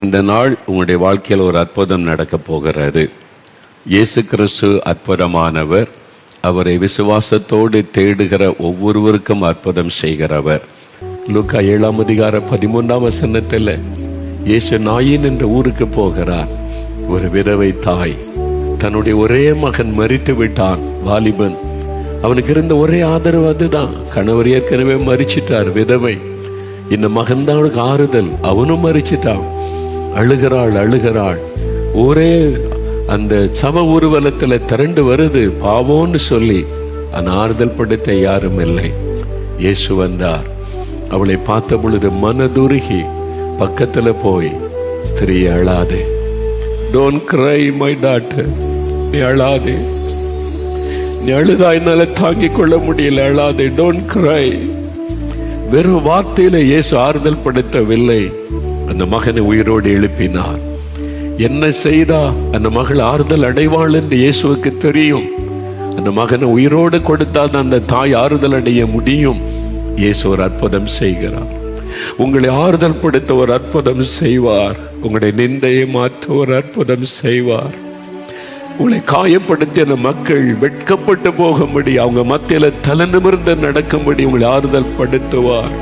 இந்த நாள் உங்களுடைய வாழ்க்கையில் ஒரு அற்புதம் நடக்க போகிறது. இயேசு கிறிஸ்து அற்புதமானவர். அவரை விசுவாசத்தோடு தேடுகிற ஒவ்வொருவருக்கும் அற்புதம் செய்கிறவர். லூக்கா 7:13 இயேசு நாயின் என்ற ஊருக்கு போகிறார். ஒரு விதவை தாய், தன்னுடைய ஒரே மகன் மரித்து விட்டான், வாலிபன். அவனுக்கு இருந்த ஒரே ஆதரவு அதுதான். கணவர் ஏற்கனவே மரிச்சிட்டார், விதவை. இந்த மகன் தான் அவனுக்கு ஆறுதல். அவனும் மரிச்சிட்டான். அழுகிறாள். ஒரே அந்த சவ ஊர்வலத்தில் திரண்டு வருது, பாவோன்னு சொல்லி அந்த ஆறுதல் படுத்த யாரும் இல்லை. இயேசு வந்தார். அவளை பார்த்த பொழுது மனதுருகி பக்கத்தில் போய், ஸ்திரீ அழாதே, டோன்ட் கிரை மை டாட்டர், நீ அழாதே, நீ அழுதா என்னால தாங்கிக் கொள்ள முடியல, அழாதே, டோன்ட் கிரை. வெறும் வார்த்தையில இயேசு ஆறுதல் படுத்தவில்லை, அந்த மகனை உயிரோடு எழுப்பினார். என்ன செய்தா அந்த மகள் ஆறுதல் அடைவாள் என்று இயேசுவுக்கு தெரியும். அந்த மகனை உயிரோடு கொடுத்தால் அந்த தாய் ஆறுதல் அடைய முடியும். இயேசு ஒரு அற்புதம் செய்கிறார். உங்களை ஆறுதல் படுத்த ஒரு அற்புதம் செய்வார். உங்களுடைய நிந்தையை மாற்ற ஒரு அற்புதம் செய்வார். உங்களை காயப்படுத்திய அந்த மக்கள் வெட்கப்பட்டு போகும்படி, அவங்க மத்தியில தலை நிமிர்ந்து நடக்கும்படி உங்களை ஆறுதல் படுத்துவார்.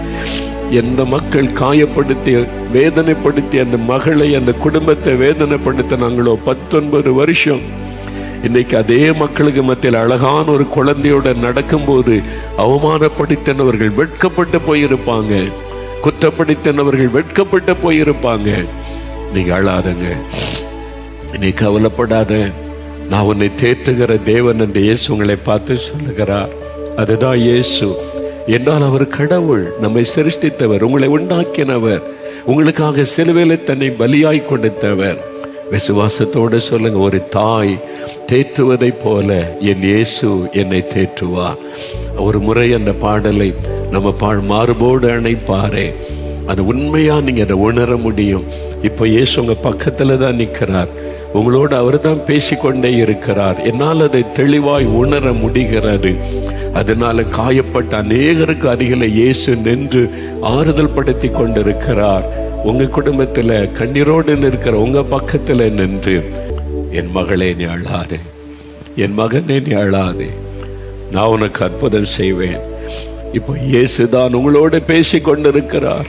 எந்த மக்கள் காயப்படுத்தி வேதனைப்படுத்தி அந்த மகளை, அந்த குடும்பத்தை வேதனைப்படுத்தினாங்களோ 19 வருஷம், இன்னைக்கு அதே மக்களுக்கு மத்தியில் அழகான ஒரு குழந்தையோட நடக்கும்போது அவமானப்படுத்தினவர்கள் வெட்கப்பட்டு போயிருப்பாங்க, குற்றப்படுத்தினவர்கள் வெட்கப்பட்டு போயிருப்பாங்க. நீங்க அழாதங்க, நீ கவலைப்படாத, நான் உன்னை தேற்றுகிற தேவன் என்று இயேசு உங்களை பார்த்து சொல்லுகிறார். அதுதான் இயேசு என்றால் அவர் கடவுள், நம்மை சிருஷ்டித்தவர், உங்களை உண்டாக்கினவர், உங்களுக்காக சிலுவையிலே தன்னை பலியாய் கொடுத்தவர். விசுவாசத்தோடு சொல்லுங்க, ஒரு தாய் தேற்றுவதை போல என் இயேசு என்னை தேற்றுவார். ஒரு முறை அந்த பாடலை நம்ம மாறுபோடு அணைப்பாரே, அது உண்மையா நீங்க அதை உணர முடியும். இப்போ இயேசு உங்க பக்கத்துல தான் நிற்கிறார், உங்களோடு அவர் தான் பேசிக்கொண்டே இருக்கிறார். என்னால் அதை தெளிவாய் உணர முடிகிறது. அதனால காயப்பட்ட அநேகருக்கு அருகில இயேசு நின்று ஆறுதல் படுத்தி கொண்டிருக்கிறார். உங்க குடும்பத்துல கண்ணீரோடு இருக்கிற உங்க பக்கத்துல நின்று, என் மகளே நீ அழாதே, என் மகனே நீ அழாதே, நான் உனக்கு அற்புதம் செய்வேன். இப்போ இயேசுதான் உங்களோடு பேசி கொண்டிருக்கிறார்,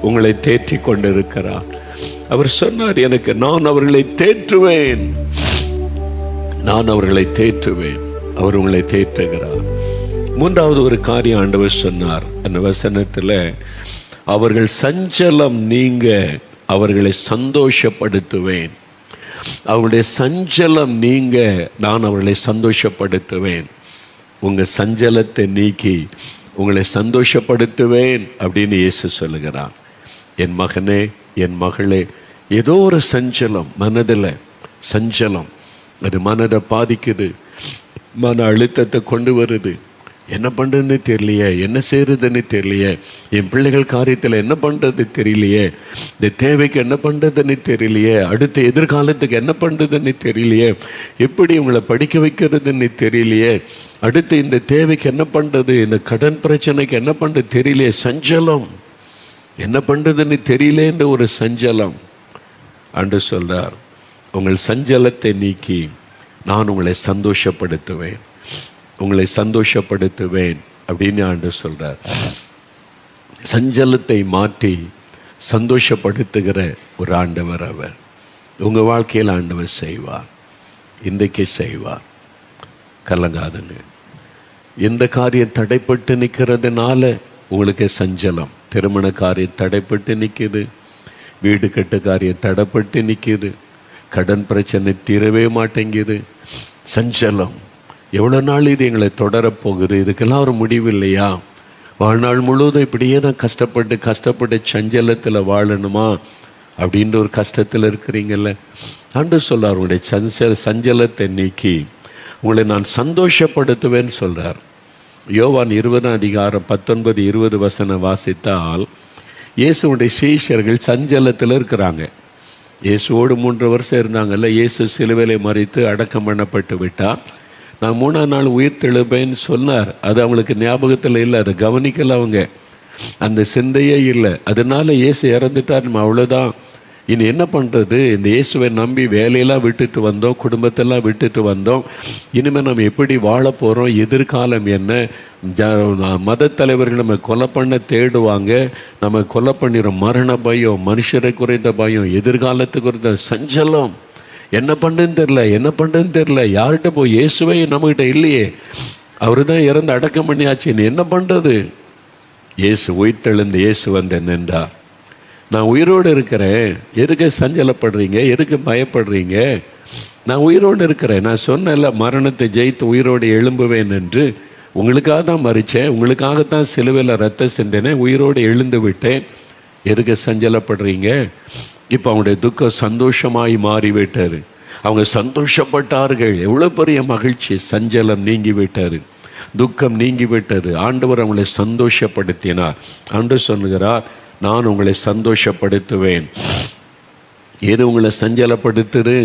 உங்களை தேற்றி கொண்டிருக்கிறார். அவர் சொன்னார், எனக்கு நான் அவர்களை தேற்றுவேன், நான் அவர்களை தேற்றுவேன். அவர் உங்களை தேற்றுகிறார். மூன்றாவது ஒரு காரியம் ஆண்டவர் சொன்னார் அந்த வசனத்துல, அவர்கள் சஞ்சலம் நீங்க அவர்களை சந்தோஷப்படுத்துவேன். அவருடைய சஞ்சலம் நீங்க நான் அவர்களை சந்தோஷப்படுத்துவேன். உங்க சஞ்சலத்தை நீக்கி உங்களை சந்தோஷப்படுத்துவேன் அப்படின்னு இயேசு சொல்லுகிறார். என் மகனே, என் மகளே, ஏதோ ஒரு சஞ்சலம், மனதில் சஞ்சலம், அது மனதை பாதிக்குது, மன அழுத்தத்தை கொண்டு வருது. என்ன பண்ணுறதுன்னு தெரியலையே, என்ன செய்யறதுன்னு தெரியலையே, என் பிள்ளைகள் காரியத்தில் என்ன பண்ணுறது தெரியலையே, இந்த தேவைக்கு என்ன பண்ணுறதுன்னு தெரியலையே, அடுத்த எதிர்காலத்துக்கு என்ன பண்ணுறதுன்னு தெரியலையே, எப்படி உங்களை படிக்க வைக்கிறதுன்னு தெரியலையே, அடுத்து இந்த தேவைக்கு என்ன பண்ணுறது, இந்த கடன் பிரச்சனைக்கு என்ன பண்ணுறது தெரியலையே, சஞ்சலம், என்ன பண்ணுறதுன்னு தெரியலேன்ற ஒரு சஞ்சலம். ஆண்டு சொல்றார், உங்கள் சஞ்சலத்தை நீக்கி நான் உங்களை சந்தோஷப்படுத்துவேன், உங்களை சந்தோஷப்படுத்துவேன் அப்படின்னு ஆண்டு சொல்றார். சஞ்சலத்தை மாற்றி சந்தோஷப்படுத்துகிற ஒரு ஆண்டவர் அவர். உங்க வாழ்க்கையில் ஆண்டவர் செய்வார், இன்றைக்கு செய்வார். கலங்காதுங்க. எந்த காரியம் தடைப்பட்டு நிற்கிறதுனால உங்களுக்கு சஞ்சலம், திருமண காரியம் தடைப்பட்டு நிற்கிது, வீடு கட்ட காரியம் தடைப்பட்டு நிற்கிது, கடன் பிரச்சனை தீரவே மாட்டேங்குது, சஞ்சலம், எவ்வளோ நாள் இது எங்களை தொடரப்போகுது, இதுக்கெல்லாம் ஒரு முடிவு இல்லையா, வாழ்நாள் முழுவதும் இப்படியே தான் கஷ்டப்பட்டு சஞ்சலத்தில் வாழணுமா அப்படின்ற ஒரு கஷ்டத்தில் இருக்கிறீங்கல்ல, ஆண்டு சொல்றார், உங்களுடைய சஞ்சலத்தை நீக்கி உங்களை நான் சந்தோஷப்படுத்துவேன்னு சொல்றார். யோவான் 20:19-20 வாசித்தால், இயேசுடைய சீஷர்கள் சஞ்சலத்தில் இருக்கிறாங்க. இயேசுவோடு 3 வருஷம் இருந்தாங்கல்ல. இயேசு சிலுவையிலே மரித்து அடக்கம் பண்ணப்பட்டு விட்டார். நான் 3ஆம் நாள் உயிர் தெழுப்பேன்னு சொன்னார். அது அவங்களுக்கு ஞாபகத்தில் இல்லை, அதை கவனிக்கல அவங்க. அந்த சிந்தையே இல்லை. அதனால இயேசு இறந்துட்டார், நம்ம அவ்வளோதான், இனி என்ன பண்ணுறது? இந்த இயேசுவை நம்பி வேலையெல்லாம் விட்டுட்டு வந்தோம், குடும்பத்தெல்லாம் விட்டுட்டு வந்தோம். இனிமேல் நம்ம எப்படி வாழ போகிறோம்? எதிர்காலம் என்ன? மத தலைவர்கள் நம்ம கொலை பண்ண தேடுவாங்க, நம்ம கொலை பண்ணிடும். மரண பயம், மனுஷரை குறைந்த பயம், எதிர்காலத்துக்கு குறைந்த சஞ்சலம். என்ன பண்ணுன்னு தெரில. யார்கிட்ட போய்? இயேசுவே நம்மகிட்ட இல்லையே, அவரு தான் இறந்து அடக்கம் பண்ணியாச்சு, என்ன பண்ணுறது? இயேசு உயிர்த்தெழுந்த இயேசு வந்து நின்றார். நான் உயிரோடு இருக்கிறேன், எதுக்கு சஞ்சலப்படுறீங்க? எதுக்கு பயப்படுறீங்க? நான் உயிரோடு இருக்கிறேன். நான் சொன்னேன்ல, மரணத்தை ஜெயித்து உயிரோடு எழும்புவேன் என்று. உங்களுக்காக தான் மறித்தேன், உங்களுக்காகத்தான் சிலுவையில் ரத்தம் சிந்தினேன், உயிரோடு எழுந்து விட்டேன். எதுக்கு சஞ்சலப்படுறீங்க? இப்போ அவங்களுடைய துக்கம் சந்தோஷமாய் மாறிவிட்டார். அவங்க சந்தோஷப்பட்டார்கள். எவ்வளோ பெரிய மகிழ்ச்சி! சஞ்சலம் நீங்கி விட்டார், துக்கம் நீங்கி விட்டது. ஆண்டவர் அவங்களை சந்தோஷப்படுத்தினார். ஆண்டவர் சொல்லுகிறார், நான் உங்களை சந்தோஷப்படுத்துவேன். எது உங்களை சஞ்சலப்படுத்துது?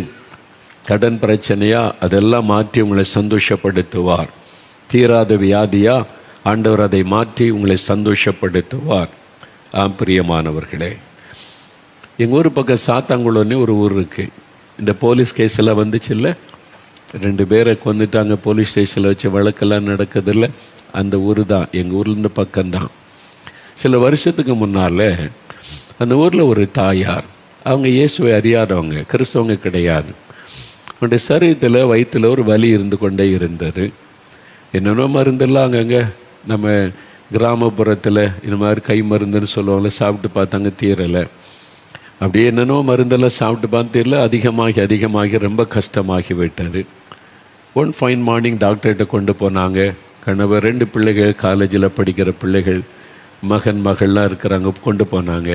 கடன் பிரச்சனையா? அதெல்லாம் மாற்றி உங்களை சந்தோஷப்படுத்துவார். தீராத வியாதியா? ஆண்டவர் அதை மாற்றி உங்களை சந்தோஷப்படுத்துவார். பிரியமானவர்களே, எங்கள் ஊர் பக்கம் சாத்தாங்குளம்னு ஒரு ஊர் இருக்குது. இந்த போலீஸ் கேஸ் எல்லாம் வந்துச்சுல்ல, 2 பேரை கொண்டுட்டாங்க, போலீஸ் ஸ்டேஷனில் வச்சு வழக்கெல்லாம் நடக்குதில்ல, அந்த ஊர் தான் எங்கள் ஊர்லேருந்து பக்கம்தான். சில வருஷத்துக்கு முன்னால் அந்த ஊரில் ஒரு தாயார், அவங்க இயேசுவை அறியாதவங்க, கிறிஸ்தவங்க கிடையாது. அவனுடைய சரீரத்தில் வயிற்றில் ஒரு வலி இருந்து கொண்டே இருந்தது. என்னென்ன மருந்தெல்லாம் அங்கங்கே நம்ம கிராமப்புறத்தில் இந்த மாதிரி கை மருந்துன்னு சொல்லுவாங்களே, சாப்பிட்டு பார்த்தாங்க, தீரலை. அப்படியே என்னென்னோ மருந்தெல்லாம் சாப்பிட்டு பார்த்து தெரியல, அதிகமாகி ரொம்ப கஷ்டமாகி விட்டது. ஒன் ஃபைன் மார்னிங் டாக்டர்கிட்ட கொண்டு போனாங்க. கணவர், 2 பிள்ளைகள், காலேஜில் படிக்கிற பிள்ளைகள், மகள்லாம் இருக்கிறாங்க, கொண்டு போனாங்க.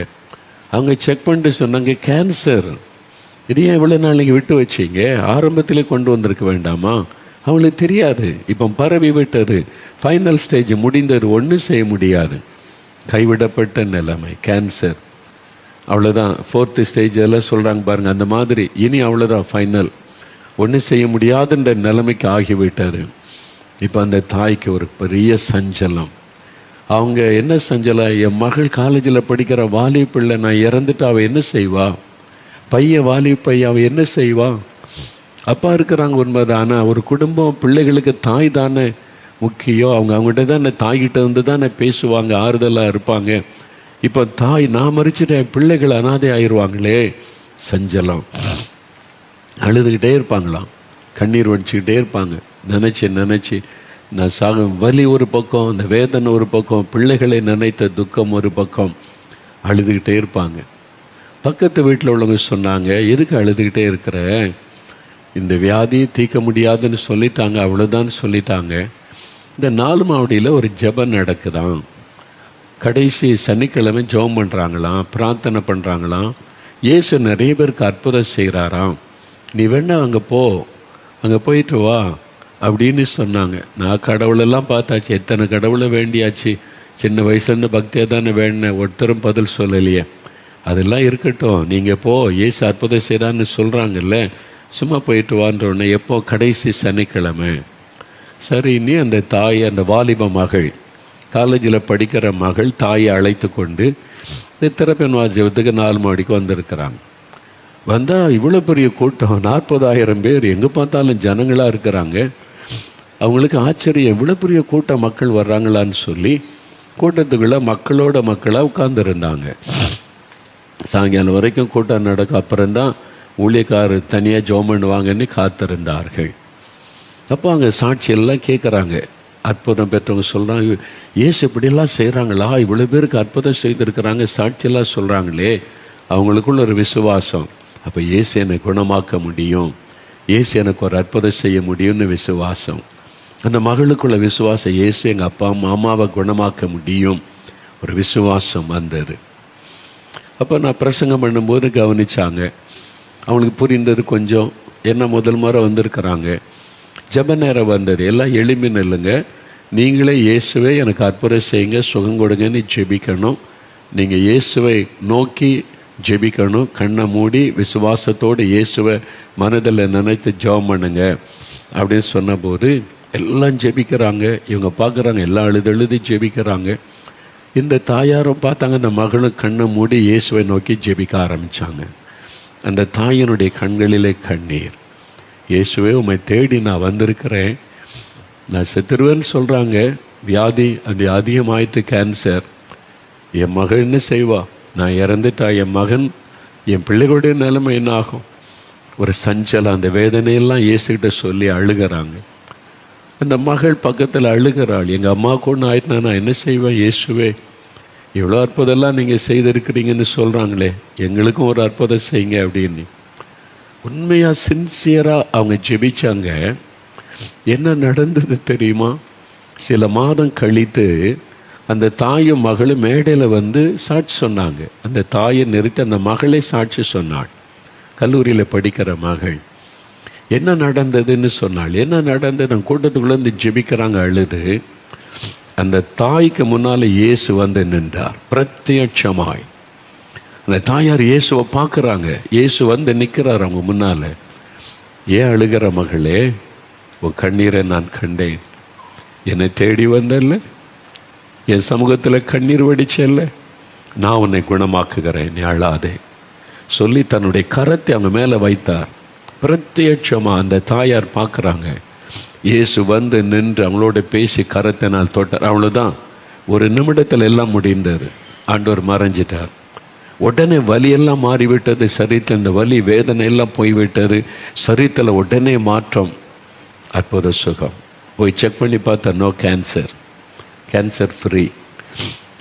அவங்க செக் பண்ணிட்டு சொன்னாங்க, கேன்சர். இது ஏன் இவ்வளோ நாள் நீங்கள் விட்டு வச்சிங்க? ஆரம்பத்திலே கொண்டு வந்திருக்க வேண்டாமா? அவங்களுக்கு தெரியாது. இப்போ பரவி விட்டது, ஃபைனல் ஸ்டேஜ் முடிந்தது, ஒன்றும் செய்ய முடியாது, கைவிடப்பட்ட நிலைமை, கேன்சர். அவ்வளோதான், 4th ஸ்டேஜ் எல்லாம் சொல்கிறாங்க பாருங்கள், அந்த மாதிரி. இனி அவ்வளோதான், ஃபைனல், ஒன்றும் செய்ய முடியாதுன்ற நிலைமைக்கு ஆகிவிட்டார். இப்போ அந்த தாய்க்கு ஒரு பெரிய சஞ்சலம். அவங்க என்ன சஞ்சலம்? என் மகள் காலேஜில் படிக்கிற வாலி பிள்ளை, நான் இறந்துட்டு அவள் என்ன செய்வா? வாலி பையன் அவன் என்ன செய்வா? அப்பா இருக்கிறாங்க உண்மைதான், ஆனால் ஒரு குடும்பம், பிள்ளைகளுக்கு தாய் தானே முக்கியம். அவங்ககிட்ட தானே, தாய்கிட்ட இருந்து தானே பேசுவாங்க, ஆறுதலாக இருப்பாங்க. இப்போ தாய், நான் மறிச்சிட்டேன், பிள்ளைகள் அனாதை ஆயிடுவாங்களே. சஞ்சலம். அழுதுகிட்டே இருப்பாங்களாம், கண்ணீர் வடிச்சுக்கிட்டே இருப்பாங்க. நினச்சி நான் சாகும் வலி ஒரு பக்கம், அந்த வேதனை ஒரு பக்கம், பிள்ளைகளை நினைத்த துக்கம் ஒரு பக்கம், அழுதுகிட்டே இருப்பாங்க. பக்கத்து வீட்டில் உள்ளவங்க சொன்னாங்க, எதுக்கு அழுதுகிட்டே இருக்கிற? இந்த வியாதி தீர்க்க முடியாதுன்னு சொல்லிட்டாங்க, அவ்வளோதான் சொல்லிட்டாங்க. இந்த 4 மாவடியில் ஒரு ஜெபம் நடக்குதான். கடைசி சனிக்கிழமை ஜெபம் பண்ணுறாங்களாம், பிரார்த்தனை பண்ணுறாங்களாம். இயேசு நிறைய பேருக்கு அற்புதம் செய்கிறாராம். நீ வேணா அங்கே போயிட்டு வா அப்படின்னு சொன்னாங்க. நான் கடவுளெல்லாம் பார்த்தாச்சு, எத்தனை கடவுளை வேண்டியாச்சு, சின்ன வயசுலேருந்து பக்தியாக தானே வேண்டினேன், ஒருத்தரும் பதில் சொல்லலையே. அதெல்லாம் இருக்கட்டும், நீங்கள் இயேசு அற்புதம் செய்கிறான்னு சொல்கிறாங்கல்ல, சும்மா போயிட்டு வான்றோடனே. எப்போ? கடைசி சனிக்கிழமை. சரி, நீ அந்த தாய், அந்த வாலிப மகள், காலேஜில் படிக்கிற மகள், தாயை அழைத்து கொண்டு இந்த திறப்பெண் வாசியத்துக்கு 4 மாடிக்கு வந்திருக்கிறாங்க. வந்தால் இவ்வளோ பெரிய கூட்டம், 40,000 பேர், எங்கே பார்த்தாலும் ஜனங்களாக இருக்கிறாங்க. அவங்களுக்கு ஆச்சரியம், இவ்வளோ பெரிய கூட்டம் மக்கள் வர்றாங்களான்னு சொல்லி கூட்டத்துக்குள்ளே மக்களாக உட்கார்ந்துருந்தாங்க. சாயங்காலம் வரைக்கும் கூட்டம் நடக்கும். அப்புறம்தான் ஊழியக்காரர் தனியாக ஜெபம் பண்ணுவாங்கன்னு காத்திருந்தார்கள். அப்போ அங்கே சாட்சியெல்லாம் கேட்குறாங்க. அற்புதம் பெற்றவங்க சொல்கிறாங்க, இயேசு இப்படியெல்லாம் செய்கிறாங்களா, இவ்வளோ பேருக்கு அற்புதம் செய்திருக்கிறாங்க, சாட்சியெல்லாம் சொல்கிறாங்களே. அவங்களுக்குள்ள ஒரு விசுவாசம், அப்போ இயேசு என்னை குணமாக்க முடியும், இயேசு எனக்கு ஒரு அற்புதம் செய்ய முடியும்னு விசுவாசம். அந்த மகளுக்குள்ள விசுவாசம், இயேசு எங்கள் அப்பா மாமாவை குணமாக்க முடியும், ஒரு விசுவாசம் வந்தது. அப்போ நான் பிரசங்கம் பண்ணும்போது கவனித்தாங்க. அவங்களுக்கு புரிந்தது கொஞ்சம். என்ன முதல் முறை வந்திருக்கிறாங்க, ஜெப நேரம் வந்தது. எல்லாம் எளிமை இல்லைங்க, நீங்களே இயேசுவை எனக்கு அற்புதம் செய்யுங்க, சுகம் கொடுங்கன்னு ஜெபிக்கணும். நீங்கள் இயேசுவை நோக்கி ஜெபிக்கணும், கண்ணை மூடி விசுவாசத்தோடு இயேசுவை மனதில் நினைத்து ஜெபம் பண்ணுங்க அப்படின்னு சொன்னபோது எல்லாம் ஜெபிக்கிறாங்க. இவங்க பார்க்குறாங்க, எல்லாம் எழுதி ஜெபிக்கிறாங்க. இந்த தாயாரும் பார்த்தாங்க, இந்த மகளும் கண்ணை மூடி இயேசுவை நோக்கி ஜெபிக்க ஆரம்பித்தாங்க. அந்த தாயினுடைய கண்களிலே கண்ணீர். இயேசுவே, உம்மை தேடி நான் வந்திருக்கிறேன், நான் செத்துருவேன்னு சொல்கிறாங்க, வியாதி அது அதிகமாயிட்டு, கேன்சர். என் மகள் என்ன செய்வா? நான் இறந்துட்டா என் மகன், என் பிள்ளைகளுடைய நிலைமை என்ன ஆகும்? ஒரு சஞ்சலம், அந்த வேதனையெல்லாம் இயேசுகிட்ட சொல்லி அழுகிறாங்க. அந்த மகள் பக்கத்தில் அழுகிறாள், எங்கள் அம்மாவுக்கு ஒன்று ஆயிட்டுனா நான் என்ன செய்வேன் இயேசுவே, இவ்வளோ அற்புதம்லாம் நீங்கள் செய்திருக்கிறீங்கன்னு சொல்கிறாங்களே, எங்களுக்கும் ஒரு அற்புதம் செய்யுங்க அப்படின்னு. உண்மையாக சின்சியராக அவங்க ஜெபிச்சாங்க. என்ன நடந்தது தெரியுமா? சில மாதம் கழித்து அந்த தாயும் மகளும் மேடையில் வந்து சாட்சி சொன்னாங்க. அந்த தாயை நிறுத்தி அந்த மகளை சாட்சி சொன்னாள். கல்லூரியில் படிக்கிற மகள் என்ன நடந்ததுன்னு சொன்னாள். என்ன நடந்தது? நான் கூட்டத்துக்குள்ளேருந்து ஜெபிக்கிறாங்க, அழுது. அந்த தாய்க்கு முன்னால் இயேசு வந்து நின்றார் பிரத்யட்சமாய். அந்த தாயார் இயேசுவை பார்க்குறாங்க. இயேசு வந்து நிற்கிறார் அவங்க முன்னால். ஏன் அழுகிற மகளே? உன் கண்ணீரை நான் கண்டேன். என்னை தேடி வந்தல்ல, என் சமூகத்தில் கண்ணீர் வடிச்சல்ல, நான் உன்னை குணமாக்குகிறேன், நீ அழாதே சொல்லி தன்னுடைய கரத்தை அவங்க மேலே வைத்தார். பிரத்யட்சமாக அந்த தாயார் பார்க்குறாங்க. இயேசு வந்து நின்று அவங்களோட பேசி கரத்தை நான் தொட்டார். அவ்வளோதான், ஒரு நிமிடத்தில் எல்லாம் முடிந்தது. ஆண்டவர் மறைஞ்சிட்டார். உடனே வலியெல்லாம் மாறிவிட்டது. சரீரத்தில் இந்த வலி வேதனை எல்லாம் போய்விட்டது. சரீரத்தில் உடனே மாற்றம், அற்புத சுகம். போய் செக் பண்ணி பார்த்தா நோ கேன்சர், கேன்சர் ஃப்ரீ.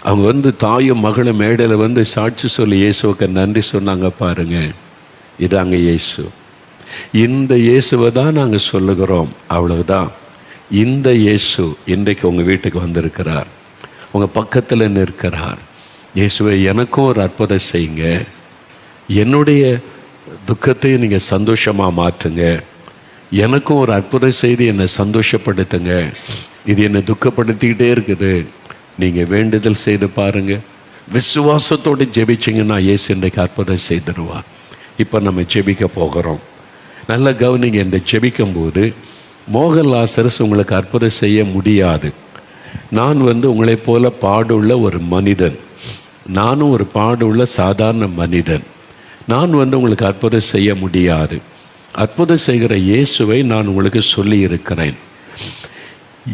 அவங்க வந்து தாயும் மகளும் மேடையில் வந்து சாட்சி சொல்லி இயேசுவுக்கு நன்றி சொன்னாங்க. பாருங்க, இதாங்க இயேசு. இந்த இயேசுவை தான் நாங்கள் சொல்லுகிறோம். அவ்வளவுதான். இந்த இயேசு இன்றைக்கு உங்கள் வீட்டுக்கு வந்திருக்கிறார், உங்கள் பக்கத்தில் நிற்கிறார். இயேசுவை, எனக்கும் ஒரு அற்புதம் செய்யுங்க, என்னுடைய துக்கத்தையும் நீங்கள் சந்தோஷமாக மாற்றுங்க, எனக்கும் ஒரு அற்புதம் செய்து என்னை சந்தோஷப்படுத்துங்க, இது என்னை துக்கப்படுத்திக்கிட்டே இருக்குது. நீங்கள் வேண்டுதல் செய்து பாருங்கள். விசுவாசத்தோடு ஜெபிச்சிங்கன்னா இயேசு இன்றைக்கு அற்புதம் செய்திருவார். இப்போ நம்ம ஜெபிக்க போகிறோம். நல்ல கவனிங்க. இந்த ஜெபிக்கும்போது மோகன்லாசரஸ் உங்களுக்கு அற்புதம் செய்ய முடியாது. நான் வந்து உங்களைப் போல பாடுள்ள ஒரு மனிதன், நானும் ஒரு பாடுள்ள சாதாரண மனிதன். நான் வந்து உங்களுக்கு அற்புதம் செய்ய முடியாது. அற்புதம் செய்கிற இயேசுவை நான் உங்களுக்கு சொல்லி இருக்கிறேன்.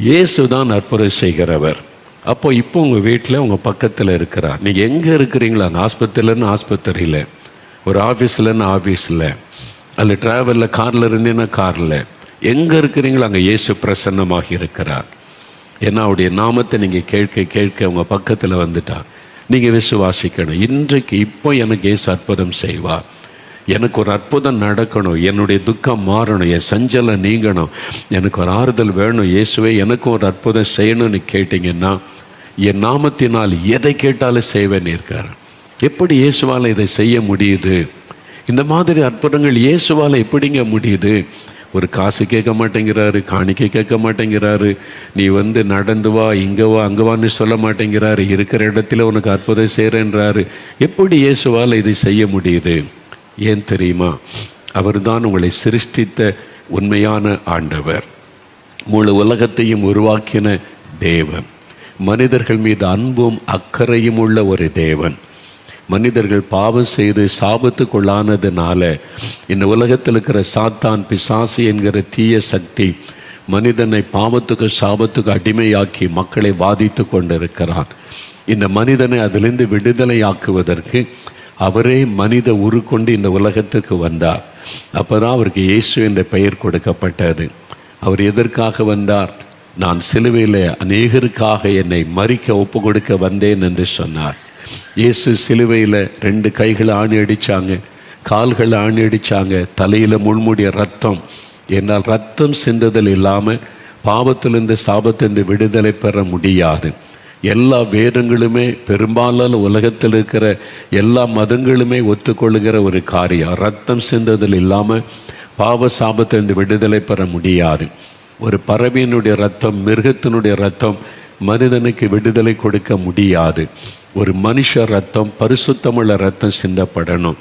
இயேசு தான் அற்புதம் செய்கிறவர். அப்போ இப்போ உங்கள் வீட்டில் உங்கள் பக்கத்தில் இருக்கிறார். நீங்கள் எங்கே இருக்கிறீங்களா? அங்கே ஆஸ்பத்திரியிலன்னு ஆஸ்பத்திரியில், ஒரு ஆஃபீஸ்லன்னு ஆஃபீஸில், அல்ல ட்ராவலில் காரில் இருந்தீங்கன்னா காரில், எங்கே இருக்கிறீங்களோ அங்கே இயேசு பிரசன்னமாக இருக்கிறார். ஏன்னா அவருடைய நாமத்தை நீங்கள் கேட்க கேட்க உங்கள் பக்கத்தில் வந்துட்டார். நீங்கள் விசுவாசிக்கணும். இன்றைக்கு இப்போ எனக்கு இயேசு அற்புதம் செய்வார், எனக்கு ஒரு அற்புதம் நடக்கணும், என்னுடைய துக்கம் மாறணும், என் சஞ்சலம் நீங்கணும், எனக்கு ஒரு ஆறுதல் வேணும், இயேசுவே எனக்கு ஒரு அற்புதம் செய்யணும்னு கேட்டிங்கன்னா என் நாமத்தினால் எதை கேட்டாலும் செய்வேன்னு இருக்கார். எப்படி இயேசுவால் இதை செய்ய முடியுது? இந்த மாதிரி அற்புதங்கள் இயேசுவால் எப்படிங்க முடியுது? ஒரு காசு கேட்க மாட்டேங்கிறாரு, காணிக்கை கேட்க மாட்டேங்கிறாரு, நீ வந்து நடந்து வா, இங்கே வா, அங்கே வான்னு சொல்ல மாட்டேங்கிறாரு, இருக்கிற இடத்துல உனக்கு அற்புதம் செய்கிறேன்றாரு. எப்படி இயேசுவால் இதை செய்ய முடியுது? ஏன் தெரியுமா? அவர் தான் உங்களை சிருஷ்டித்த உண்மையான ஆண்டவர், முழு உலகத்தையும் உருவாக்கின தேவன், மனிதர்கள் மீது அன்பும் அக்கறையும் உள்ள ஒரு தேவன். மனிதர்கள் பாவம் செய்து சாபத்துக்குள்ளானதுனால இந்த உலகத்தில் இருக்கிற சாத்தான், பிசாசு என்கிற தீய சக்தி மனிதனை பாவத்துக்கு சாபத்துக்கு அடிமையாக்கி மக்களை வாதித்து கொண்டிருக்கிறான். இந்த மனிதனை அதிலிருந்து விடுதலையாக்குவதற்கு அவரே மனித உருக்கொண்டு இந்த உலகத்துக்கு வந்தார். அப்போதான் அவருக்கு இயேசு என்ற பெயர் கொடுக்கப்பட்டது. அவர் எதற்காக வந்தார்? நான் சிலுவையில் அநேகருக்காக என்னை மரிக்க ஒப்பு கொடுக்க வந்தேன் என்று சொன்னார். இயேசு சிலுவையில் 2 கைகளை ஆணி அடித்தாங்க, கால்களை ஆணி அடித்தாங்க, தலையில் முள்முடிய ரத்தம். என்னால் ரத்தம் சிந்துதல் இல்லாமல் பாவத்திலிருந்து சாபத்திலிருந்து விடுதலை பெற முடியாது. எல்லா வேதங்களுமே, பெரும்பாலான உலகத்தில் இருக்கிற எல்லா மதங்களுமே ஒத்துக்கொள்ளுகிற ஒரு காரியம், ரத்தம் சிந்துதல் இல்லாமல் பாவ சாபத்திலிருந்து விடுதலை பெற முடியாது. ஒரு பறவையினுடைய ரத்தம், மிருகத்தினுடைய ரத்தம் மனிதனுக்கு விடுதலை கொடுக்க முடியாது. ஒரு மனுஷ ரத்தம், பரிசுத்தமுள்ள ரத்தம் சிந்தப்படணும்.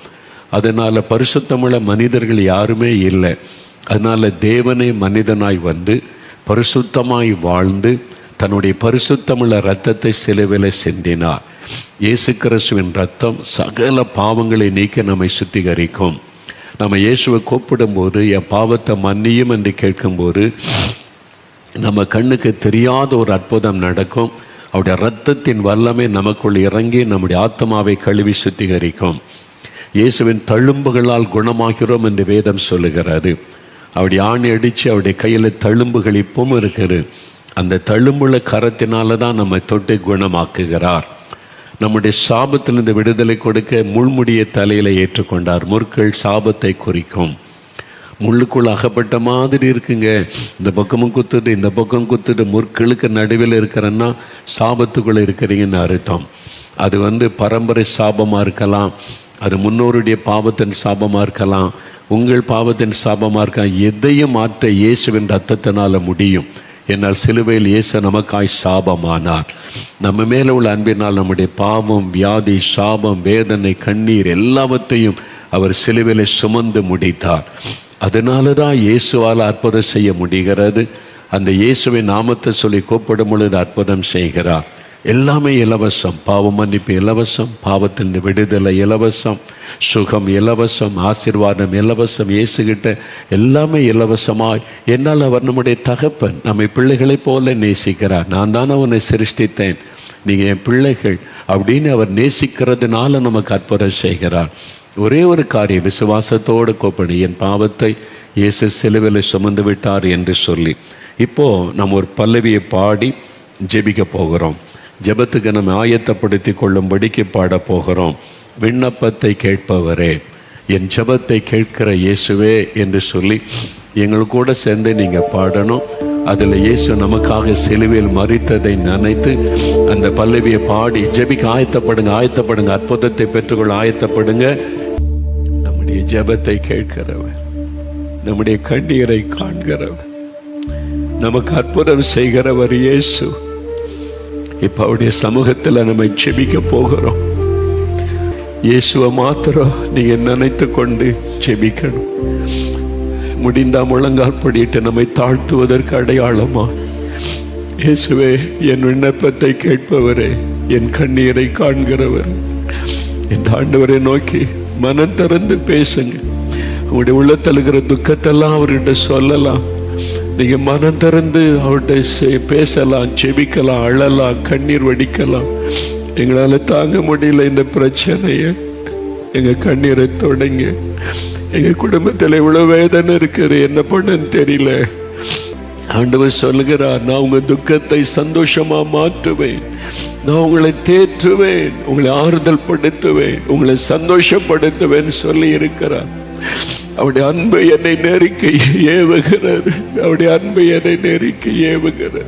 அதனால் பரிசுத்தமுள்ள மனிதர்கள் யாருமே இல்லை. அதனால் தேவனே மனிதனாய் வந்து பரிசுத்தமாய் வாழ்ந்து தன்னுடைய பரிசுத்தமுள்ள இரத்தத்தை சிலுவையில் சிந்தினார். இயேசு கிறிஸ்துவின் இரத்தம் சகல பாவங்களை நீக்க நம்மை சுத்திகரிக்கும். நம்ம இயேசுவை கூப்பிடும்போது என் பாவத்தை மன்னியும் என்று கேட்கும்போது நம்ம கண்ணுக்கு தெரியாத ஒரு அற்புதம் நடக்கும். அவருடைய இரத்தத்தின் வல்லமை நமக்குள் இறங்கி நம்முடைய ஆத்மாவை கழுவி சுத்திகரிக்கும். இயேசுவின் தழும்புகளால் குணமாகிறோம் என்று வேதம் சொல்லுகிறாரு. அவருடைய ஆணி அடித்து அவருடைய கையில் தழும்புகள் இப்பவும் இருக்குது. அந்த தழும்புள்ள கரத்தினால தான் நம்மை தொட்டு குணமாக்குகிறார். நம்முடைய சாபத்திலிருந்து விடுதலை கொடுக்க முள்முடியை தலையில் ஏற்றுக்கொண்டார். முற்கள் சாபத்தை குறிக்கும். முள்ளுக்குள் அகப்பட்ட மாதிரி இருக்குங்க. இந்த பக்கமும் குத்துது, இந்த பக்கம் குத்துது. முற்களுக்கு நடுவில் இருக்கிறன்னா சாபத்துக்குள்ளே இருக்கிறீங்கன்னு அர்த்தம். அது பரம்பரை சாபமாக இருக்கலாம், அது முன்னோருடைய பாவத்தின் சாபமாக இருக்கலாம், உங்கள் பாவத்தின் சாபமாக இருக்கலாம். எதையும் மாற்ற இயேசுவின் ரத்தத்தினால முடியும். என்னால் சிலுவையில் இயேசு நமக்காய் சாபமானார். நம்ம மேலே உள்ள அன்பினால் நம்முடைய பாவம், வியாதி, சாபம், வேதனை, கண்ணீர் எல்லாவற்றையும் அவர் சிலுவையில் சுமந்து முடித்தார். அதனால தான் இயேசுவால் அற்புதம் செய்ய முடிகிறது. அந்த இயேசுவின் நாமத்தை சொல்லி கூப்பிடும் பொழுது அற்புதம் செய்கிறார். எல்லாமே இலவசம். பாவ மன்னிப்பு இலவசம், பாவத்தில் விடுதலை இலவசம், சுகம் இலவசம், ஆசீர்வாதம் இலவசம். இயேசுகிட்ட எல்லாமே இலவசமாய். என்னால் அவர் நம்முடைய தகப்பன், நம்மை பிள்ளைகளைப் போல நேசிக்கிறார். நான் தான் அவனை சிருஷ்டித்தேன், நீங்கள் என் பிள்ளைகள் அப்படின்னு அவர் நேசிக்கிறதுனால நமக்கு அற்புதம் செய்கிறார். ஒரே ஒரு காரியம், விசுவாசத்தோடு கூப்பிடு, என் பாவத்தை இயேசு சிலுவையில் சுமந்து விட்டார் என்று சொல்லி. இப்போது நம்ம ஒரு பல்லவியை பாடி ஜெபிக்க போகிறோம். ஜெபத்துக்கு நம்ம ஆயத்தப்படுத்தி கொள்ளும்படிக்கு பாட போகிறோம். விண்ணப்பத்தை கேட்பவரே, என் ஜெபத்தை கேட்கிற இயேசுவே என்று சொல்லி எங்கள் கூட சேர்ந்து நீங்கள் பாடணும். அதில் இயேசு நமக்காக சிலுவையில் மரித்ததை நினைத்து அந்த பல்லவியை பாடி ஜெபிக்க ஆயத்தப்படுங்க. ஆயத்தப்படுங்க, அற்புதத்தை பெற்றுக்கொள்ள ஆயத்தப்படுங்க. நம்முடைய ஜெபத்தை கேட்கிறவர், நம்முடைய கண்ணீரை காண்கிறவர், நமக்கு அற்புதம் செய்கிறவர் இயேசு. இப்போ அவருடைய சமூகத்தில் நம்ம ஜெபிக்க போகிறோம். இயேசுவை மாத்திரம் நீங்கள் நினைத்து கொண்டு ஜெபிக்கணும். முடிந்தா முழங்கால் படிட்டு நம்மை தாழ்த்துவதற்கு அடையாளமா, இயேசுவே என் விண்ணப்பத்தை கேட்பவரே, என் கண்ணீரை காண்கிறவர், என் ஆண்டவரை நோக்கி மனம் திறந்து பேசுங்க. உங்களுடைய உள்ளத்தில் இருக்கிற துக்கத்தெல்லாம் அவர்கிட்ட சொல்லலாம். நீங்க மனம் திறந்து அவர்கிட்ட பேசலாம், செபிக்கலாம், அழலாம், கண்ணீர் வடிக்கலாம். எங்களால் தாங்க முடியல இந்த பிரச்சனைய, எங்க கண்ணீரை தொடங்க. எங்க குடும்பத்தில் இவ்வளவு வேதனை இருக்குது, என்ன பண்ணன்னு தெரியல. ஆண்டவர் சொல்லுகிறார், நான் உங்க துக்கத்தை சந்தோஷமா மாற்றுவேன், நான் உங்களை தேற்றுவேன், உங்களை ஆறுதல் படுத்துவேன், உங்களை சந்தோஷப்படுத்துவேன் சொல்லி இருக்கிறார். அவருடைய அன்பை என்னை நெருக்க ஏவுகிறது, அவருடைய அன்பை என்னை நெருக்க ஏவுகிறது.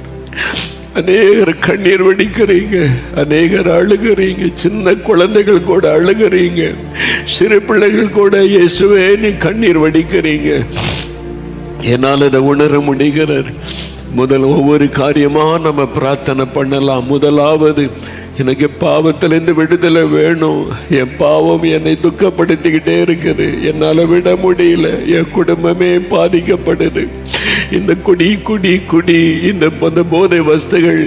அநேகர் கண்ணீர் வடிக்கிறீங்க, அநேகர் அழுகிறீங்க, சின்ன குழந்தைகள் கூட அழுகிறீங்க, சிறு பிள்ளைகள் கூட இயேசுவே நீ கண்ணீர் வடிக்கிறீங்க. என்னால் அதை உணர முடிகிறது. ஒவ்வொரு காரியமா நம்ம பிரார்த்தனை பண்ணலாம். முதலாவது, எனக்கு பாவத்திலிருந்து விடுதலை வேணும். என் பாவம் என்னை துக்கப்படுத்திக்கிட்டே இருக்குது, என்னால் விட முடியல. என் குடும்பமே பாதிக்கப்படுது. இந்த குடி குடி குடி இந்த போதை வஸ்துகள்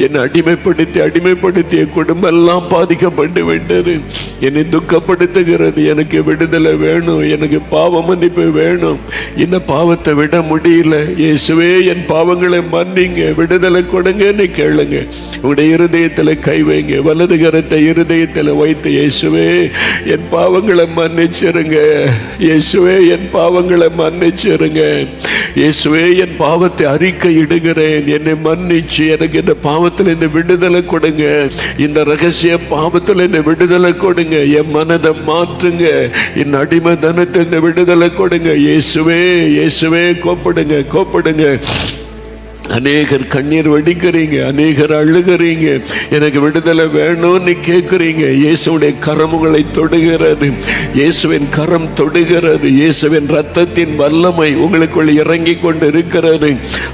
என்னை அடிமைப்படுத்தி என் குடும்பம் எல்லாம் பாதிக்கப்பட்டு விட்டது. என்னை துக்கப்படுத்துகிறது. எனக்கு விடுதலை வேணும், எனக்கு பாவ மன்னிப்பு வேணும். இந்த பாவத்தை விட முடியல. இயேசுவே என் பாவங்களை மன்னிங்க, விடுதலை கொடுங்கன்னு கேளுங்க. உங்களுடைய இருதயத்தில் கை வைங்க, வலது கரத்தை இருதயத்தில் வைத்து, இயேசுவே என் பாவங்களை மன்னிச்சிருங்க, இயேசுவே என் பாவங்களை மன்னிச்சிருங்க, இயேசுவே என் பாவத்தை அறிக்கை இடுகிறேன், என்னை மன்னிச்சு எனக்கு இந்த பாவத்தில் இந்த விடுதலை கொடுங்க, இந்த ரகசிய பாவத்தில் இந்த விடுதலை கொடுங்க, என் மனதை மாற்றுங்க, என் அடிமை தனத்தில் இந்த விடுதலை கொடுங்க. இயேசுவே இயேசுவே கோப்படுங்க. அநேகர் கண்ணீர் வடிக்கிறீங்க, அநேகர் அழுகிறீங்க, எனக்கு விடுதலை வேணும்னு கேட்குறீங்க. இயேசுடைய கரம் உங்களை தொடுகிறது, இயேசுவின் கரம் தொடுகிறது, இயேசுவின் ரத்தத்தின் வல்லமை உங்களுக்குள் இறங்கி கொண்டு இருக்கிறது.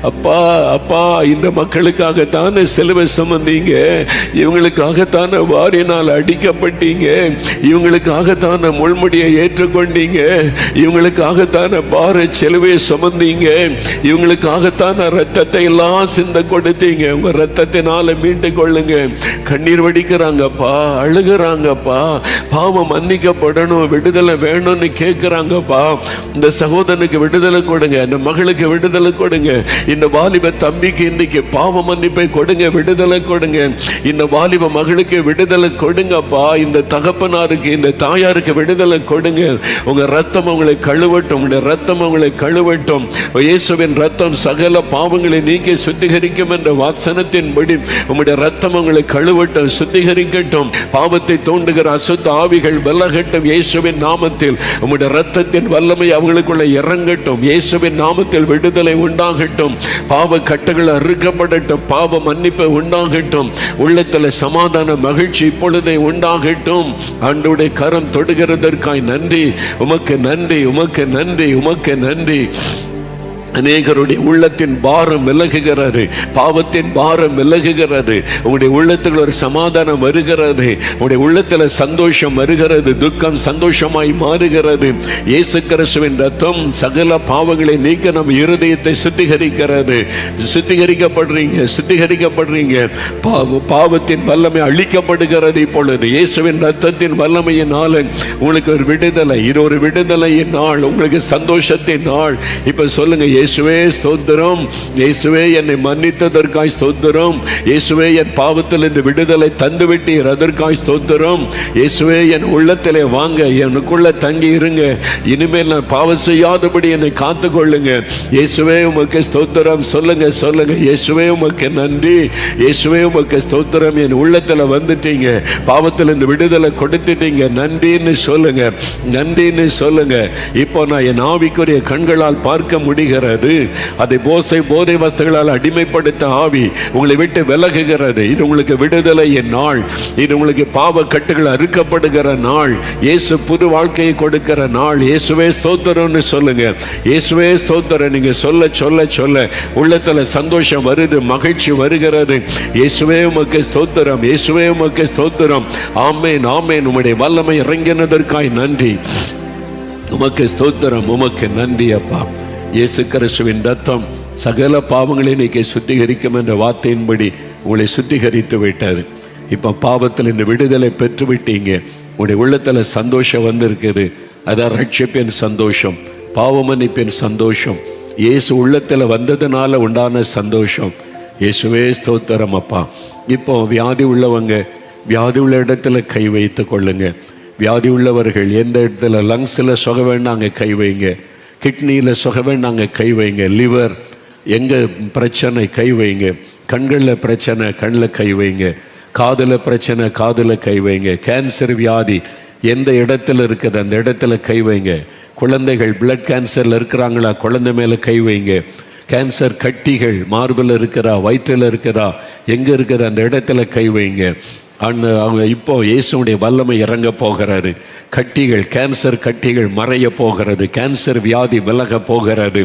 அப்பா அப்பா, இந்த மக்களுக்காகத்தானே சிலுவை சுமந்தீங்க, இவங்களுக்காகத்தானே வாரினால் அடிக்கப்பட்டீங்க, இவங்களுக்காகத்தானே முள்முடியை ஏற்றுக்கொண்டீங்க, இவங்களுக்காகத்தானே பார சிலுவையை சுமந்தீங்க, இவங்களுக்காகத்தானே ரத்தத்தை எல்லாம் சிந்த கொடுத்தீங்க. உங்க ரத்தத்தினால மீட்டு கொள்ளுங்க. கண்ணீர் வடிக்கிறாங்கப்பா, அழுகிறாங்கப்பா, பாவம் மன்னிக்கப்படணும், விடுதலை வேணும்னு கேட்கிறாங்கப்பா. இந்த சகோதரனுக்கு விடுதலை கொடுங்க, இந்த மகளுக்கு விடுதலை கொடுங்க, இந்த வாலிப தம்பிக்கு இன்னைக்கு பாவ மன்னிப்பை கொடுங்க, விடுதலை கொடுங்க. இந்த வாலிப மகளுக்கு விடுதலை கொடுங்கப்பா. இந்த தகப்பனாருக்கு, இந்த தாயாருக்கு விடுதலை கொடுங்க. உங்க ரத்தம் உங்களை கழுவட்டும், உங்களுடைய ரத்தம் உங்களை கழுவட்டும். இயேசுவின் ரத்தம் சகல பாவங்களை நீக்கி சுத்திகரிக்கும் என்ற வாசனத்தின்படி உங்களுடைய ரத்தம் உங்களை கழுவட்டும், சுத்திகரிக்கட்டும். பாவத்தை தூண்டுகிற அசுத்த ஆவிகள் விலகட்டும் இயேசுவின் நாமத்தில். உங்களுடைய ரத்தத்தின் வல்லமை அவங்களுக்குள்ள இறங்கட்டும் இயேசுவின் நாமத்தில். விடுதலை உண்டாகட்டும், பாவ கட்டுகள் அறுக்கப்படட்டும், பாவ மன்னிப்பு உண்டாகட்டும், உள்ளத்தில் சமாதான மகிழ்ச்சி இப்பொழுதே உண்டாகட்டும். ஆண்டவருடைய கரம் தொடுகிறதற்காய் நன்றி, உமக்கு நன்றி, உமக்கு நன்றி, உமக்கு நன்றி. அநேகருடைய உள்ளத்தின் பாரம் விலகுகிறது, பாவத்தின் பாரம் விலகுகிறது. உங்களுடைய உள்ளத்தில் ஒரு சமாதானம் வருகிறது, உங்களுடைய உள்ளத்தில் சந்தோஷம் வருகிறது, துக்கம் சந்தோஷமாய் மாறுகிறது. இயேசு கிறிஸ்துவின் ரத்தம் சகல பாவங்களை நீக்க நம் இருதயத்தை சுத்திகரிக்கிறது. சுத்திகரிக்கப்படுறீங்க, சுத்திகரிக்கப்படுறீங்க. பாவத்தின் வல்லமை அழிக்கப்படுகிறது இப்பொழுது இயேசுவின் ரத்தத்தின் வல்லமையினால். உங்களுக்கு ஒரு விடுதலை, இது ஒரு விடுதலையின் நாள், உங்களுக்கு சந்தோஷத்தின் நாள். இப்ப சொல்லுங்க, இயேசுவே ஸ்தோத்திரம், இயேசுவே என்னை மன்னித்ததற்காய் ஸ்தோத்திரம், இயேசுவே என் பாவத்தில் இந்த விடுதலை தந்து விட்டீர் அதற்காய் ஸ்தோத்திரம், இயேசுவே என் உள்ளத்திலே வாங்க, எனக்குள்ள தங்கி இருங்க, இனிமேல் நான் பாவம் செய்யாதபடி என்னை காத்து கொள்ளுங்க. இயேசுவே உமக்கு ஸ்தோத்திரம். சொல்லுங்க, சொல்லுங்க, இயேசுவே உமக்கு நன்றி, இயேசுவே உமக்கு ஸ்தோத்திரம். என் உள்ளத்தில் வந்துட்டீங்க, பாவத்தில் இந்த விடுதலை கொடுத்துட்டீங்க, நன்றின்னு சொல்லுங்க, நன்றின்னு சொல்லுங்க. இப்போ நான் என் ஆவிக்குரிய கண்களால் பார்க்க முடிகிறது. அதை போதை வஸ்துகளால் அடிமைப்படுத்த ஆவி உங்களை விட்டு விலகுகிறது. இது உங்களுக்கு விடுதலையின் நாள், இது உங்களுக்கு பாவ கட்டுகள் அறுக்கப்படுகிற நாள், இயேசு புது வாழ்க்கையை கொடுக்கிற நாள். இயேசுவே ஸ்தோத்திரம்னு சொல்லுங்க, இயேசுவே ஸ்தோத்திரம். நீங்க சொல்ல சொல்ல சொல்ல உள்ளத்துல சந்தோஷம் வருது, மகிழ்ச்சி வருகிறது. இயேசுவே உமக்கு ஸ்தோத்திரம், இயேசுவே உமக்கு ஸ்தோத்திரம். ஆமென், ஆமென். உம்முடைய வல்லமை இறங்கினதற்காய் நன்றி, உமக்கு ஸ்தோத்திரம், உமக்கு நன்றி அப்பா. இயேசு கிறிஸ்துவின் ரத்தம் சகல பாவங்களை நீக்கி சுத்திகரிக்கும் என்ற வார்த்தையின்படி உங்களை சுத்திகரித்து விட்டாரு. இப்போ பாவத்தில் இந்த விடுதலை பெற்று விட்டீங்க, உங்களுடைய உள்ளத்தில் சந்தோஷம் வந்திருக்குது. அதான் ரட்சிப்பின் சந்தோஷம், பாவ மன்னிப்பின் சந்தோஷம், இயேசு உள்ளத்தில் வந்ததுனால உண்டான சந்தோஷம். இயேசுவே ஸ்தோத்திரம் அப்பா. இப்போ வியாதி உள்ளவங்க வியாதி உள்ள இடத்துல கை வைத்து கொள்ளுங்க. வியாதி உள்ளவர்கள் எந்த இடத்துல லங்ஸில் சுக வேண்டாங்க கை வைங்க, கிட்னியில் சுக வேண்டாங்க கை வைங்க, லிவர் எங்கே பிரச்சனை கை வைங்க, கண்களில் பிரச்சனை கண்ணில் கை வைங்க, காதில் பிரச்சனை காதில் கை வைங்க, கேன்சர் வியாதி எந்த இடத்துல இருக்குது அந்த இடத்துல கை வைங்க. குழந்தைகள் பிளட் கேன்சரில் இருக்கிறாங்களா, குழந்தை மேலே கை வைங்க. கேன்சர் கட்டிகள் மார்பில் இருக்கிறா, வயிற்றில் இருக்கிறா, எங்கே இருக்கிற அந்த இடத்துல கை வைங்க. அவங்க இப்போ இயேசுடைய வல்லமை இறங்க போகிறாரு. கட்டிகள், கேன்சர் கட்டிகள் மறைய போகிறது, கேன்சர் வியாதி விலக போகிறது.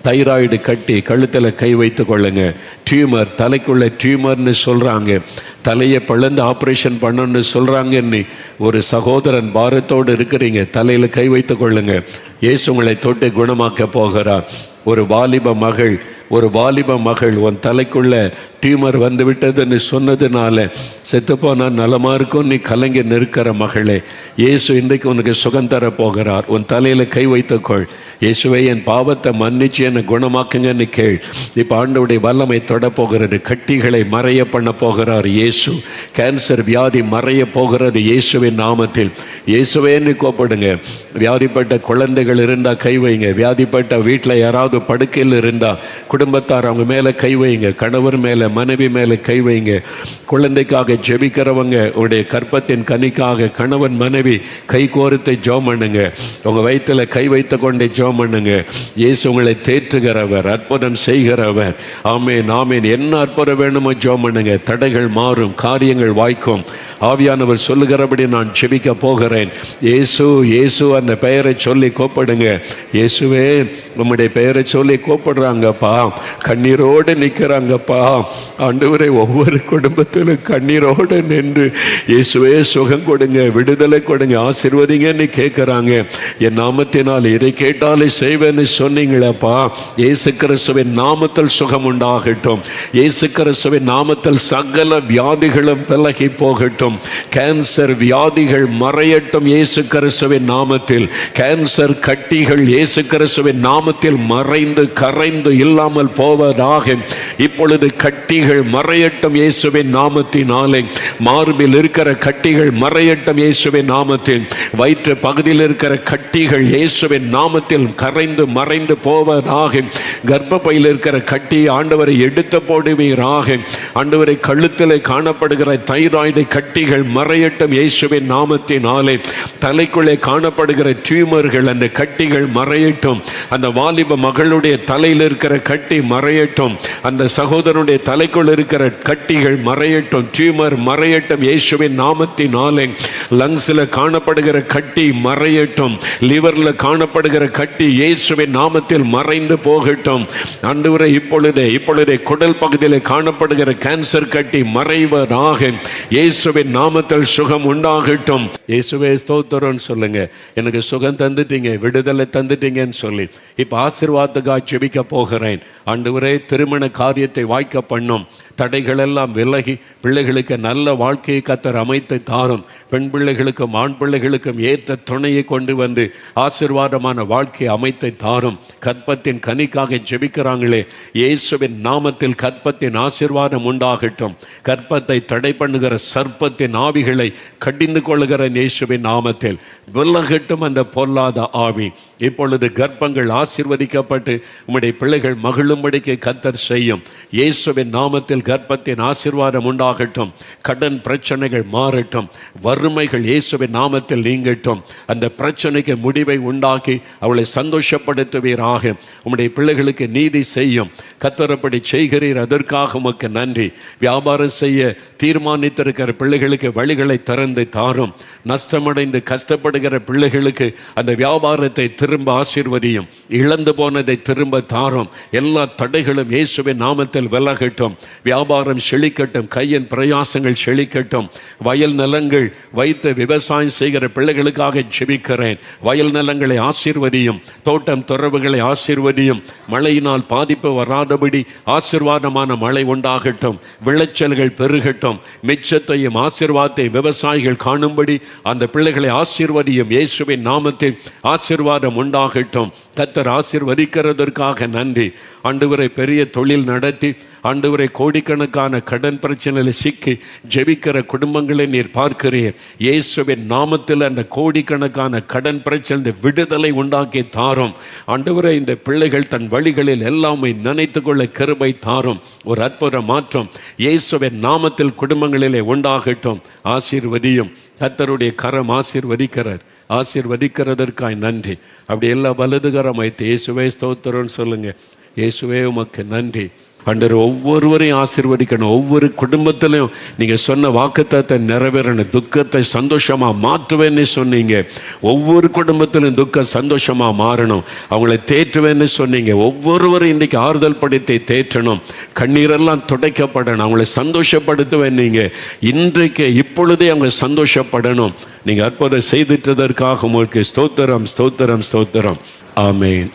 தைராய்டு கட்டி கழுத்தில் கை வைத்து கொள்ளுங்க. டியூமர், தலைக்குள்ள டியூமர்னு சொல்கிறாங்க, தலையை பிளந்து ஆப்ரேஷன் பண்ணணும்னு சொல்கிறாங்கன்னு ஒரு சகோதரன் பாரத்தோடு இருக்கிறீங்க, தலையில் கை வைத்து கொள்ளுங்க. இயேசு உங்களை தொட்டு குணமாக்க போகிறார். ஒரு வாலிப மகள் உன் தலைக்குள்ள டியூமர் வந்து விட்டதுன்னு சொன்னதுனால செத்துப்போனா நலமா இருக்கும் நீ கலங்கி நிற்கிற மகளே, இயேசு இன்றைக்கு உனக்கு சுகம் தர போகிறார். உன் தலையில கை வைத்துக்கொள். இயேசுவை என் பாவத்தை மன்னிச்சு என்னை குணமாக்குங்கன்னு கேள். இப்போ ஆண்டவருடைய வல்லமை தொட போகிறது. கட்டிகளை மறைய பண்ண போகிறார் இயேசு. கேன்சர் வியாதி மறைய போகிறது இயேசுவின் நாமத்தில். இயேசுவேன்னு கூப்பிடுங்க. வியாதிப்பட்ட குழந்தைகள் இருந்தால் கை வைங்க. வியாதிப்பட்ட வீட்டில் யாராவது படுக்கையில் இருந்தால் குடும்பத்தார் அவங்க மேலே கை வைங்க. கணவர் மேலே, மனைவி மேலே கை வைங்க. குழந்தைக்காக ஜெபிக்கிறவங்க உடைய கற்பத்தின் கனிக்காக கணவன் மனைவி கை கோர்த்து ஜெபம் பண்ணுங்க. உங்க வயிற்றில் கை வைத்து கொண்டே ஜெபம் பண்ணுங்க. இயேசு உங்களை தேற்றுகிறவர், அற்புதம் செய்கிறவர். ஆமென், ஆமென். என்ன அற்புதம் வேணுமோ ஜெபம் பண்ணுங்க. தடைகள் மாறும், காரியங்கள் வாய்க்கும். ஆவியானவர் சொல்லுகிறபடி நான் ஜெபிக்க போகிறேன். இயேசு இயேசு அந்த பெயரை சொல்லி கூப்பிடுங்க. இயேசுவே உம்முடைய பெயரை சொல்லி கூப்பிடுறாங்கப்பா, கண்ணீரோடு நிற்கிறாங்கப்பா. ஆண்டவரே, ஒவ்வொரு குடும்பத்திலும் கண்ணீரோடு நின்று இயேசுவே சுகம் கொடுங்க, விடுதலை கொடுங்க, ஆசீர்வதிங்கன்னு கேட்குறாங்க. என் நாமத்தினால் இதை கேட்டாலே செய்வேன்னு சொன்னீங்களப்பா. இயேசு கிறிஸ்துவின் நாமத்தில் சுகம் உண்டாகட்டும். இயேசு கிறிஸ்துவின் நாமத்தில் சகல வியாதிகளும் விலகி போகட்டும். கேன்சர் வியாதிகள் மறையட்டும் இயேசு கிறிஸ்துவின் நாமத்தில். கேன்சர் கட்டிகள் இயேசு கிறிஸ்துவின் நாமத்தில் மறைந்து கரைந்து இல்லாமல் போவதாக. இப்பொழுது கட்டிகள் மறையட்டும் இயேசுவின் நாமத்தினாலே. மார்பில் இருக்கிற கட்டிகள் மறையட்டும் இயேசுவின் நாமத்தில். வயிற்று பகுதியில் இருக்கிற கட்டிகள் இயேசுவின் நாமத்தில் கரைந்து மறைந்து போவதாக. கர்ப்பப்பையில் இருக்கிற கட்டி ஆண்டவரை எடுத்து போடுவீராக. ஆண்டவரை கழுத்தில் காணப்படுகிற தைராய்டு கட்டிகள் மறையட்டும் இயேசுவின் நாமத்தினாலே. தலைக்குள்ளே காணப்படுகிற டியூமர்கள் அந்த கட்டிகள் மறையட்டும். அந்த வாலிப மகளுடைய தலையில் இருக்கிற கட்டி மறையட்டும். அந்த சகோதரனுடைய தலைக்குள் இருக்கிற கட்டிகள் மறையட்டும். டியூமர் மறையட்டும் இயேசுவின் நாமத்தினாலே. லங்ஸ்ல காணப்படுகிற கட்டி மறையட்டும். லிவர்ல காணப்படுகிற கட்டி இயேசுவின் நாமத்தில் மறைந்து போகட்டும். ஆண்டவரே, இப்பொழுதே குடல் பகுதியில் காணப்படுகிற கேன்சர் கட்டி மறைவதாக. இயேசுவின் நாமத்தில் சுகம் உண்டாகட்டும். இயேசுவே ஸ்தோத்திரம் சொல்லுங்க. எனக்கு சுகம் தந்துட்டீங்க, விடுதலை தந்துட்டீங்கன்னு சொல்லி இப்ப ஆசீர்வாதத்துக்காக ஜெபிக்க போகிறேன். ஆண்டவரே, திருமண காரியத்தை வாய்க்க பண்ணும். தடைகள் எல்லாம் விலகி பிள்ளைகளுக்கு நல்ல வாழ்க்கையை கர்த்தர் அமைத்து தாரும். பெண் பிள்ளைகளுக்கும் ஆண் பிள்ளைகளுக்கும் ஏற்ற துணையை கொண்டு வந்து ஆசீர்வாதமான வாழ்க்கையை அமைத்து தாரும். கற்பத்தின் கனிக்காக ஜெபிக்கிறாங்களே, இயேசுவின் நாமத்தில் கற்பத்தின் ஆசீர்வாதம் உண்டாகட்டும். கற்பத்தை தடை பண்ணுகிற சர்ப்பத்தின் ஆவிகளை கடிந்து கொள்ளுகிற இயேசுவின் நாமத்தில் விலகட்டும் அந்த பொல்லாத ஆவி. இப்பொழுது கர்ப்பங்கள் ஆசீர்வதிக்கப்பட்டு உம்முடைய பிள்ளைகள் மகிழும்படிக்கு கர்த்தர் செய்யும். இயேசுவின் நாமத்தில் கர்ப்பத்தின் ஆசீர்வாதம் உண்டாகட்டும். கடன் பிரச்சனைகள் மாறட்டும். வறுமைகள் இயேசுவின் நாமத்தில் நீங்கட்டும். அந்த பிரச்சனைக்கு முடிவை உண்டாக்கி அவளை சந்தோஷப்படுத்துவீராக. உம்முடைய பிள்ளைகளுக்கு நீதி செய்யும். கர்த்தரப்படி செய்கிறீர், அதற்காக உமக்கு நன்றி. வியாபாரம் செய்ய தீர்மானித்திருக்கிற பிள்ளைகளுக்கு வழிகளை திறந்து தாரும். நஷ்டமடைந்து கஷ்டப்படுகிற பிள்ளைகளுக்கு அந்த வியாபாரத்தை திரும்ப ஆசீர்வதியும். இழந்து போனதை திரும்ப தாரும். எல்லா தடைகளும் இயேசுவின் நாமத்தில் விலகட்டும். வியாபாரம் செழிக்கட்டும். கையின் பிரயாசங்கள் செழிக்கட்டும். வயல் நிலங்கள் வைத்து விவசாயம் செய்கிற பிள்ளைகளுக்காக ஜெபிக்கிறேன். வயல் நிலங்களை ஆசீர்வதியும். தோட்டம் துறவுகளை ஆசீர்வதியும். மழையினால் பாதிப்பு வராதபடி ஆசீர்வாதமான மழை உண்டாகட்டும். விளைச்சல்கள் பெருகட்டும். மிச்சத்தையும் ஆசீர்வாதத்தை விவசாயிகள் காணும்படி அந்த பிள்ளைகளை ஆசீர்வதியும். இயேசுவின் நாமத்தில் ஆசீர்வாதம் உண்டாகட்டும். கர்த்தர் ஆசீர்வதிக்கிறதற்காக நன்றி. ஆண்டவரை, பெரிய தொழில் நடத்தி ஆண்டவரை கோடிக்கணக்கான கடன் பிரச்சனையில் சிக்கி ஜெபிக்கிற குடும்பங்களை நீர் பார்க்கிறீர். இயேசுவின் நாமத்தில் அந்த கோடிக்கணக்கான கடன் பிரச்சனை விடுதலை உண்டாக்கி தாரும். ஆண்டவரை, இந்த பிள்ளைகள் தன் வழிகளில் எல்லாமே நினைத்து கொள்ள கிருபை தாரும். ஒரு அற்புத மாற்றம் இயேசுவின் நாமத்தில் குடும்பங்களிலே உண்டாகட்டும். ஆசீர்வதியும். கர்த்தருடைய கரம் ஆசீர்வதிக்கிறார். ஆசீர்வதிக்கிறதற்காய் நன்றி. அப்படி எல்லாம் வலதுகரம் வைத்து இயேசுவே ஸ்தோத்திரம்னு சொல்லுங்க. இயேசுவே உமக்கு நன்றி. ஆண்டவர், ஒவ்வொருவரையும் ஆசீர்வதிக்கணும். ஒவ்வொரு குடும்பத்திலையும் நீங்கள் சொன்ன வாக்குத்தத்தத்தை நிறைவேறணும். துக்கத்தை சந்தோஷமாக மாற்றுவேன்னு சொன்னீங்க. ஒவ்வொரு குடும்பத்திலும் துக்கம் சந்தோஷமாக மாறணும். அவங்களை தேற்றுவேன்னு சொன்னீங்க. ஒவ்வொருவரும் இன்றைக்கி ஆறுதல் படுத்தி தேற்றணும். கண்ணீரெல்லாம் துடைக்கப்படணும். அவங்களை சந்தோஷப்படுத்துவேன். நீங்கள் இன்றைக்கு இப்பொழுதே அவங்க சந்தோஷப்படணும். நீங்கள் அற்புதம் செய்துட்டதற்காக உங்களுக்கு ஸ்தோத்திரம், ஸ்தோத்திரம், ஸ்தோத்திரம். ஆமேன்.